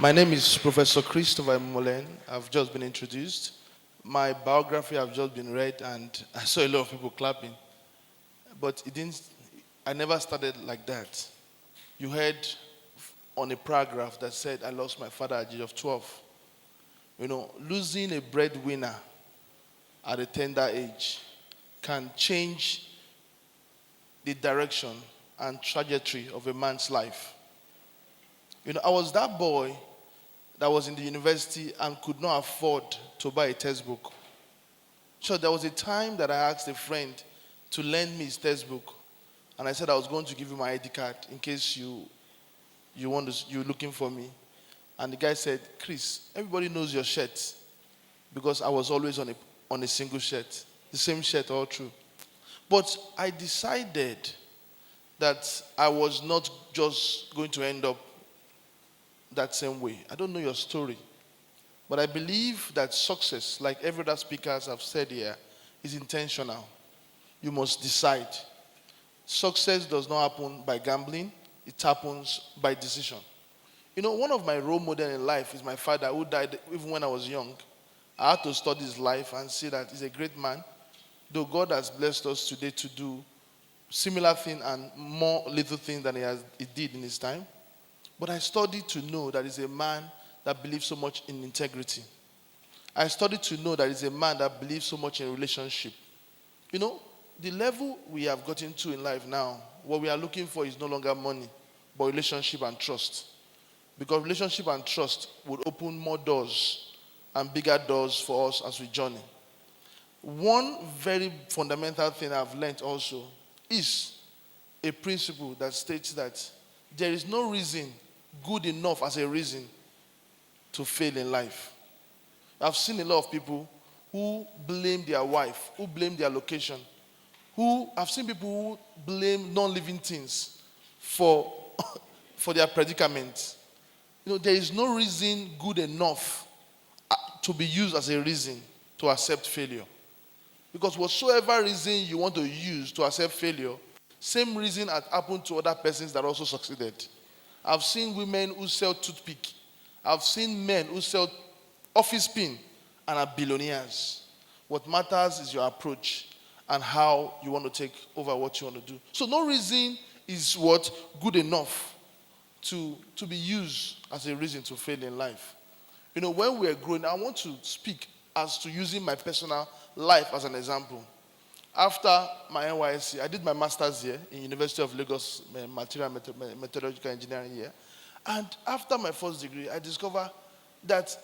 My name is Professor Christopher Molen. I've just been introduced. My biography have just been read, and I saw a lot of people clapping. But it didn't. I never started like that. You heard on a paragraph that said I lost my father at the age of 12. Losing a breadwinner at a tender age can change the direction and trajectory of a man's life. I was that boy that was in the university and could not afford to buy a textbook. So there was a time that I asked a friend to lend me his textbook, and I said I was going to give you my ID card in case you're looking for me. And the guy said, Chris, everybody knows your shirt, because I was always on a single shirt, the same shirt all through. But I decided that I was not just going to end up that same way. I don't know your story, but I believe that success, like every other speakers have said here, is intentional. You must decide. Success does not happen by gambling. It happens by decision. One of my role models in life is my father, who died even when I was young. I had to study his life and see that he's a great man, though God has blessed us today to do similar thing and more little things than he did in his time. But I studied to know that he's a man that believes so much in integrity. I studied to know that he's a man that believes so much in relationship. The level we have gotten to in life now, what we are looking for is no longer money, but relationship and trust. Because relationship and trust would open more doors and bigger doors for us as we journey. One very fundamental thing I've learned also is a principle that states that there is no reason good enough as a reason to fail in life. I've seen a lot of people who blame their wife, who blame their location, I've seen people who blame non-living things for their predicament. There is no reason good enough to be used as a reason to accept failure. Because whatsoever reason you want to use to accept failure, same reason had happened to other persons that also succeeded. I've seen women who sell toothpick. I've seen men who sell office pin and are billionaires. What matters is your approach and how you want to take over what you want to do. So no reason is good enough to be used as a reason to fail in life. When we're growing, I want to speak as to using my personal life as an example. After my NYSC, I did my master's here in University of Lagos, Material and Methodological Engineering here. And after my first degree, I discovered that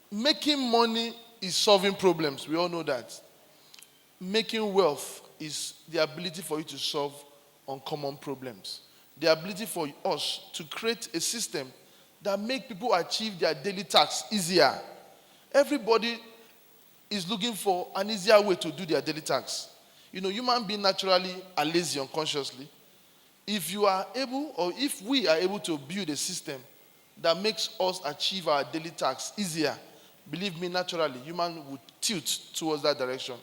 making money is solving problems. We all know that. Making wealth is the ability for you to solve uncommon problems. The ability for us to create a system that makes people achieve their daily tasks easier. Everybody is looking for an easier way to do their daily tasks. Human beings naturally are lazy unconsciously. If we are able to build a system that makes us achieve our daily tasks easier, believe me, naturally, human would tilt towards that direction.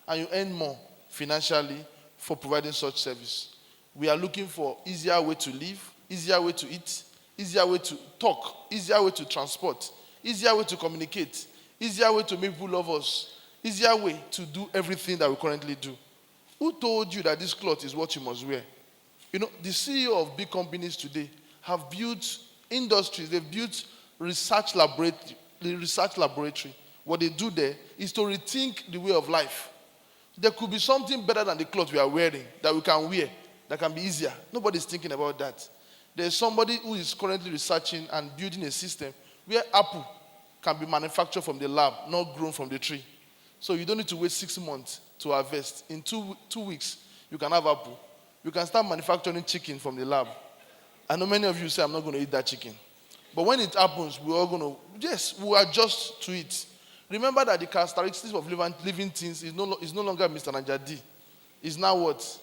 And you earn more financially for providing such service. We are looking for easier way to live, easier way to eat, easier way to talk, easier way to transport, easier way to communicate, easier way to make people love us, easier way to do everything that we currently do. Who told you that this cloth is what you must wear? The CEO of big companies today have built industries, they've built research laboratory. What they do there is to rethink the way of life. There could be something better than the clothes we are wearing that we can wear, that can be easier. Nobody's thinking about that. There's somebody who is currently researching and building a system where apple can be manufactured from the lab, not grown from the tree. So you don't need to wait 6 months to harvest. In two weeks, you can have apple. You can start manufacturing chicken from the lab. I know many of you say, I'm not going to eat that chicken. But when it happens, we're all going to, we'll adjust to it. Remember that the characteristics of living things is no longer Mr. Najadi. It's now what?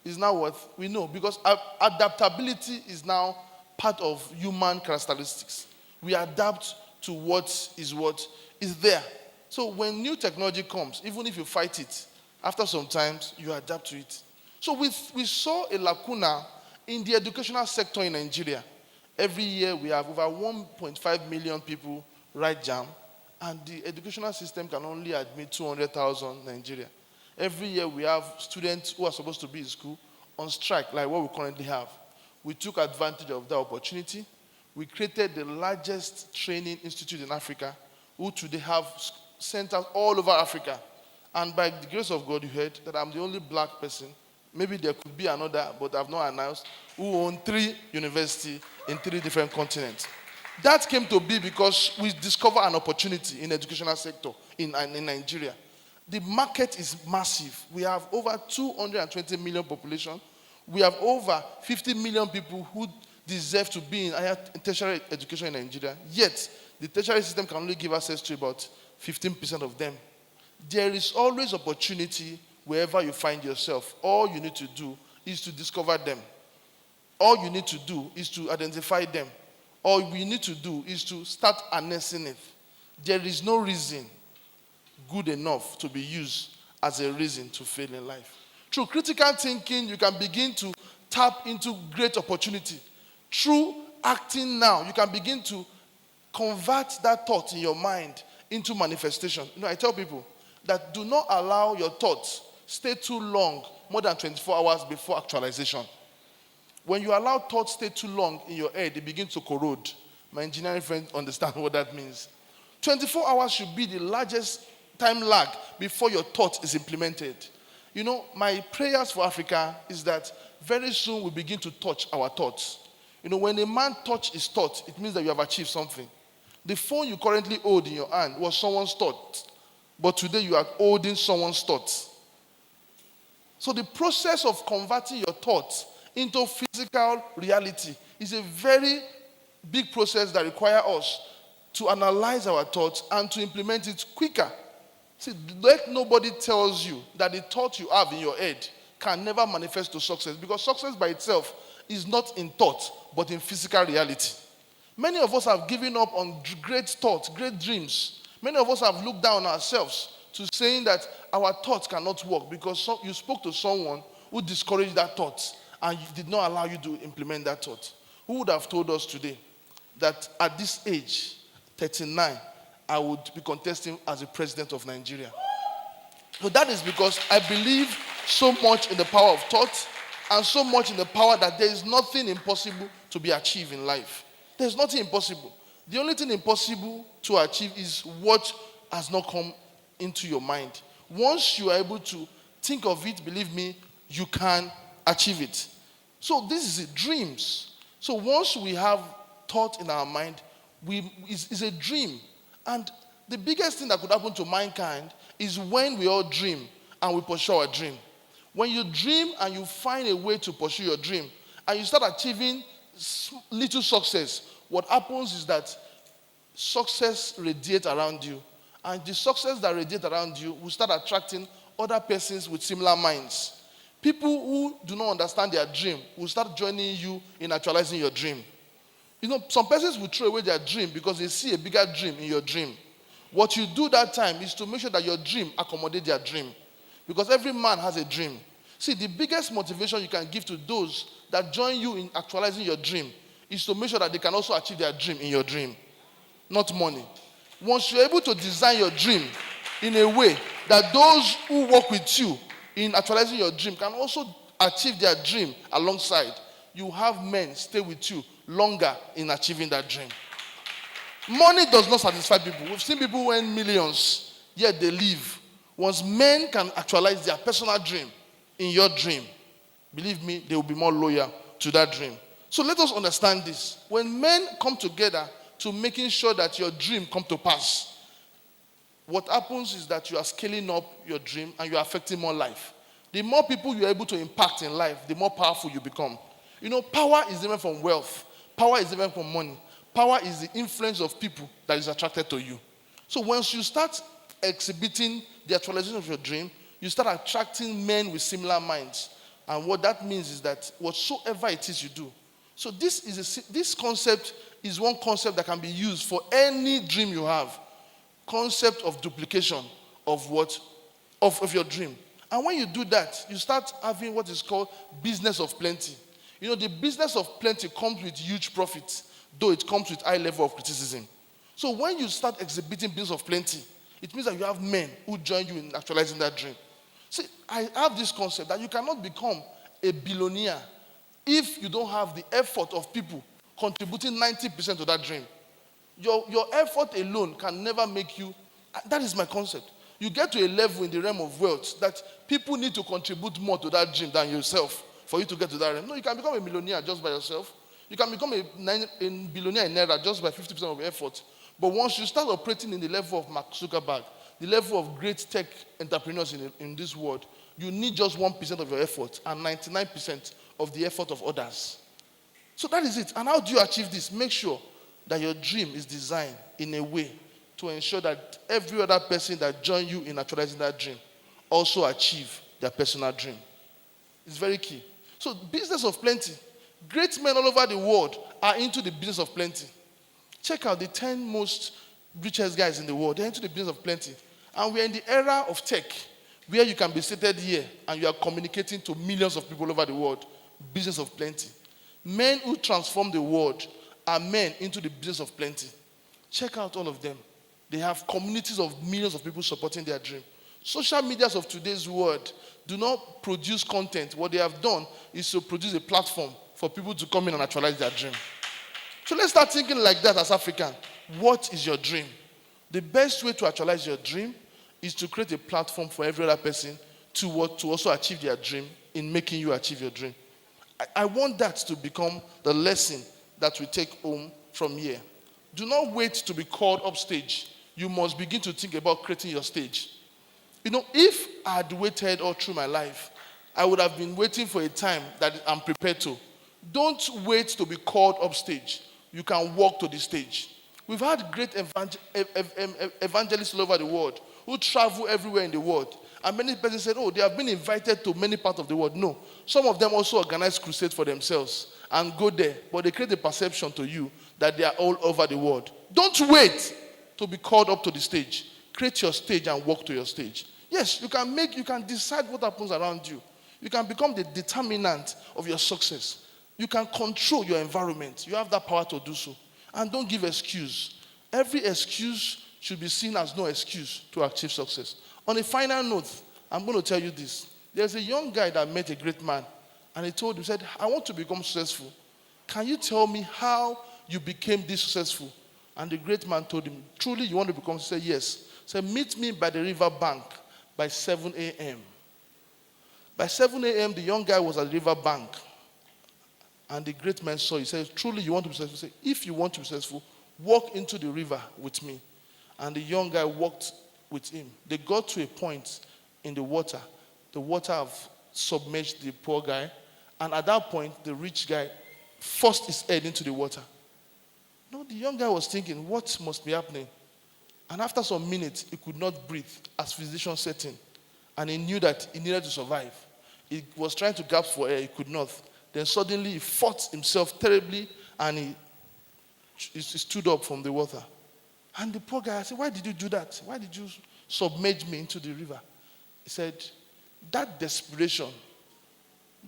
Is now what we know, because adaptability is now part of human characteristics. We adapt to what is there. So when new technology comes, even if you fight it, after some time, you adapt to it. So we saw a lacuna in the educational sector in Nigeria. Every year we have over 1.5 million people write JAM, and the educational system can only admit 200,000 Nigeria. Every year we have students who are supposed to be in school on strike, like what we currently have. We took advantage of that opportunity. We created the largest training institute in Africa, who today have centers all over Africa. And by the grace of God, you heard that I'm the only black person. Maybe there could be another, but I've not announced, who own 3 universities in 3 different continents. That came to be because we discovered an opportunity in the educational sector in Nigeria. The market is massive. We have over 220 million population. We have over 50 million people who deserve to be in higher tertiary education in Nigeria. Yet, the tertiary system can only give access to about 15% of them. There is always opportunity wherever you find yourself. All you need to do is to discover them. All you need to do is to identify them. All we need to do is to start harnessing it. There is no reason good enough to be used as a reason to fail in life. Through critical thinking, you can begin to tap into great opportunity. Through acting now, you can begin to convert that thought in your mind into manifestation. I tell people that do not allow your thoughts stay too long, more than 24 hours before actualization. When you allow thoughts stay too long in your head, they begin to corrode. My engineering friends understand what that means. 24 hours should be the largest time lag before your thought is implemented. My prayers for Africa is that very soon we begin to touch our thoughts. When a man touches his thought, it means that you have achieved something. The phone you currently hold in your hand was someone's thought, but today you are holding someone's thoughts. So the process of converting your thoughts into physical reality is a very big process that requires us to analyze our thoughts and to implement it quicker. See, let nobody tells you that the thought you have in your head can never manifest to success, because success by itself is not in thought, but in physical reality. Many of us have given up on great thoughts, great dreams. Many of us have looked down on ourselves to saying that our thoughts cannot work because you spoke to someone who discouraged that thought and did not allow you to implement that thought. Who would have told us today that at this age, 39, I would be contesting as the president of Nigeria? But that is because I believe so much in the power of thought and so much in the power that there is nothing impossible to be achieved in life. There's nothing impossible. The only thing impossible to achieve is what has not come into your mind. Once you are able to think of it, believe me, you can achieve it. So this is it, dreams. So once we have thought in our mind, it's a dream. And the biggest thing that could happen to mankind is when we all dream and we pursue our dream. When you dream and you find a way to pursue your dream and you start achieving little success, what happens is that success radiates around you. And the success that radiates around you will start attracting other persons with similar minds. People who do not understand their dream will start joining you in actualizing your dream. Some persons will throw away their dream because they see a bigger dream in your dream. What you do that time is to make sure that your dream accommodates their dream. Because every man has a dream. See, the biggest motivation you can give to those that join you in actualizing your dream is to make sure that they can also achieve their dream in your dream, not money. Once you're able to design your dream in a way that those who work with you in actualizing your dream can also achieve their dream alongside, you have men stay with you longer in achieving that dream. Money does not satisfy people. We've seen people who earn millions, yet they leave. Once men can actualize their personal dream in your dream, believe me, they will be more loyal to that dream. So let us understand this. When men come together to making sure that your dream come to pass, what happens is that you are scaling up your dream and you are affecting more life. The more people you are able to impact in life, the more powerful you become. Power is different from wealth. Power is different from money. Power is the influence of people that is attracted to you. So once you start exhibiting the actualization of your dream, you start attracting men with similar minds. And what that means is that whatsoever it is you do. So this concept is one concept that can be used for any dream you have. Concept of duplication of your dream. And when you do that, you start having what is called business of plenty. You know, the business of plenty comes with huge profits, though it comes with high level of criticism. So when you start exhibiting business of plenty, it means that you have men who join you in actualizing that dream. See, I have this concept that you cannot become a billionaire if you don't have the effort of people contributing 90% to that dream. Your effort alone can never make you. That is my concept. You get to a level in the realm of wealth that people need to contribute more to that dream than yourself for you to get to that realm. No, you can become a millionaire just by yourself. You can become a billionaire in Naira just by 50% of your effort. But once you start operating in the level of Mark Zuckerberg, the level of great tech entrepreneurs in this world, you need just 1% of your effort and 99% of the effort of others. So that is it. And how do you achieve this? Make sure that your dream is designed in a way to ensure that every other person that joins you in actualizing that dream also achieve their personal dream. It's very key. So business of plenty. Great men all over the world are into the business of plenty. Check out the 10 most richest guys in the world. They're into the business of plenty. And we're in the era of tech where you can be seated here and you are communicating to millions of people all over the world. Business of plenty. Men who transform the world are men into the business of plenty. Check out all of them. They have communities of millions of people supporting their dream. Social medias of today's world do not produce content. What they have done is to produce a platform for people to come in and actualize their dream. So let's start thinking like that as Africans. What is your dream? The best way to actualize your dream is to create a platform for every other person to also achieve their dream in making you achieve your dream. I want that to become the lesson that we take home from here. Do not wait to be called upstage. You must begin to think about creating your stage. You know, if I had waited all through my life, I would have been waiting for a time that I'm prepared to. Don't wait to be called upstage. You can walk to the stage. We've had great evangelists all over the world who travel everywhere in the world. And many persons said, oh, they have been invited to many parts of the world. No. Some of them also organize crusades for themselves and go there. But they create a perception to you that they are all over the world. Don't wait to be called up to the stage. Create your stage and walk to your stage. Yes, you can decide what happens around you. You can become the determinant of your success. You can control your environment. You have that power to do so. And don't give excuse. Every excuse should be seen as no excuse to achieve success. On a final note, I'm going to tell you this. There's a young guy that met a great man, and he told him, said, I want to become successful. Can you tell me how you became this successful? And the great man told him, truly you want to become successful? He said, yes. He said, meet me by the river bank by 7 a.m. By 7 a.m., the young guy was at the river bank. And the great man saw, he said, truly you want to be successful? He said, if you want to be successful, walk into the river with me. And the young guy walked with him. They got to a point in the water. The water have submerged the poor guy. And at that point, the rich guy forced his head into the water. No, the young guy was thinking, what must be happening? And after some minutes, he could not breathe as physician set in. And he knew that he needed to survive. He was trying to gasp for air, he could not. Then suddenly he fought himself terribly and he stood up from the water. And the poor guy said, why did you do that? Why did you submerge me into the river? He said, that desperation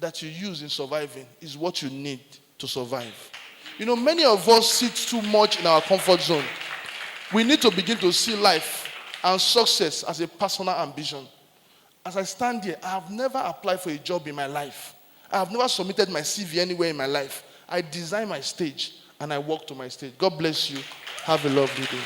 that you use in surviving is what you need to survive. You know, many of us sit too much in our comfort zone. We need to begin to see life and success as a personal ambition. As I stand here, I have never applied for a job in my life. I have never submitted my CV anywhere in my life. I design my stage and I walk to my stage. God bless you. Have a lovely day.